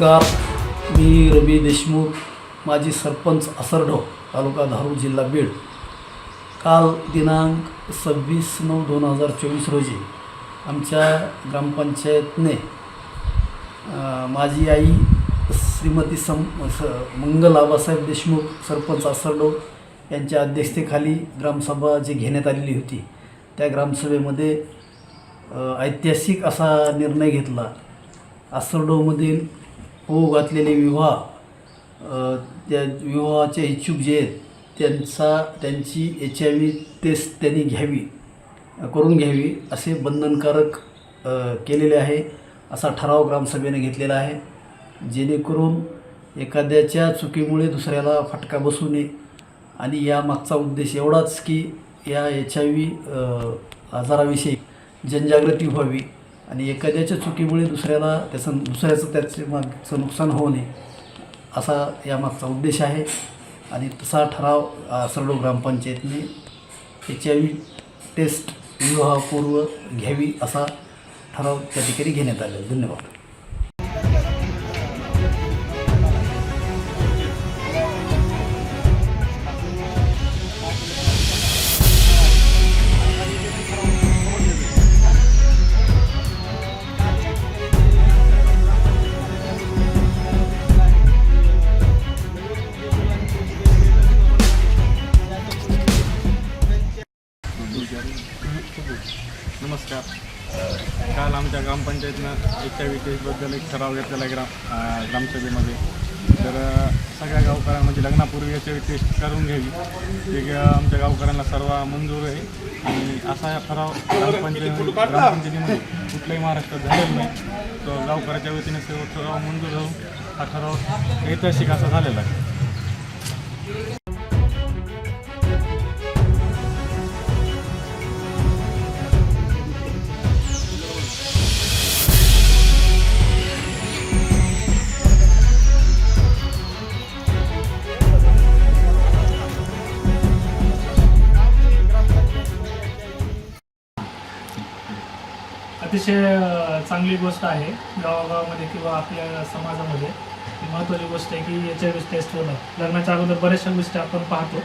नमस्कार. मी रवी देशमुख, माजी सरपंच असरडो, तालुका धारूर, जिल्हा बीड. काल दिनांक 26/9/2024 रोजी आमच्या ग्रामपंचायतने माझी आई श्रीमती मंगल आबासाहेब देशमुख, सरपंच असरडो यांच्या अध्यक्षतेखाली ग्रामसभा जी घेण्यात आलेली होती, त्या ग्रामसभेमध्ये ऐतिहासिक असा निर्णय घेतला. असरडोमधील होऊ घातलेले विवाह, त्या विवाहाचे इच्छुक जे आहेत त्यांची HIV टेस्ट त्यांनी करून घ्यावी असे बंधनकारक केलेले आहे. असा ठराव ग्रामसभेने घेतलेला आहे, जेणेकरून एखाद्याच्या चुकीमुळे दुसऱ्याला फटका बसू नये. आणि यामागचा उद्देश एवढाच की या HIV आजाराविषयी जनजागृती व्हावी आणि एखाद्याच्या चुकीमुळे दुसऱ्याचं त्याचे मागचं नुकसान होऊ नये, असा यामागचा उद्देश आहे. आणि तसा ठराव असरडो ग्रामपंचायतने HIV टेस्ट विवाहपूर्व घ्यावी असा ठराव त्या ठिकाणी घेण्यात आला. धन्यवाद. नमस्कार. काल आमच्या ग्रामपंचायतीनं HIV टेस्टबद्दल एक ठराव घेतलेला आहे ग्रामसभेमध्ये. तर सगळ्या गावकऱ्यांना म्हणजे लग्नापूर्वी HIV टेस्ट करून घ्यावी, ते आमच्या गावकऱ्यांना सर्व मंजूर आहे. आणि असा ठराव ग्रामपंचायतीमध्ये कुठल्याही महाराष्ट्रात झालेला नाही. तो गावकऱ्याच्या वतीने सर्व ठराव मंजूर होऊन हा ठराव ऐतिहासिक असा झालेला आहे. अतिशय चांगली गोष्ट आहे. गावागावामध्ये किंवा आपल्या समाजामध्ये महत्त्वाची गोष्ट आहे की HIV टेस्ट होणं. लग्नाच्या अगोदर बऱ्याचशा गोष्टी आपण पाहतो,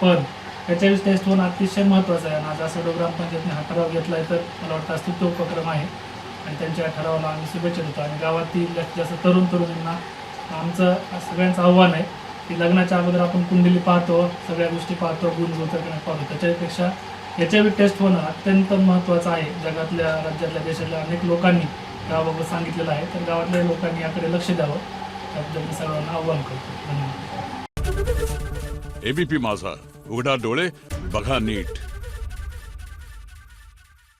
पण HIV टेस्ट होणं अतिशय महत्त्वाचं आहे. आणि आज असरडो ग्रामपंचायतने हा ठराव घेतला आहे, तर मला वाटतं स्तुत्य उपक्रम आहे आणि त्यांच्या ठरावाला आम्ही शुभेच्छा देतो. आणि गावातील जास्तीत जास्त तरुणांना आमचं सगळ्यांचं आव्हान आहे की लग्नाच्या अगोदर आपण कुंडली पाहतो, सगळ्या गोष्टी पाहतो, गुणगोचर पाहतो, त्याच्यापेक्षा HIV टेस्ट होणं अत्यंत महत्त्वाचं आहे. जगातल्या, राज्यातल्या, देशातल्या अनेक लोकांनी याबाबत सांगितलेलं आहे, तर गावातल्या लोकांनी याकडे लक्ष द्यावं, त्याबद्दल मी सर्वांना आव्हान करतो. धन्यवाद. ABP माझा, उघडा डोळे बघा नीट.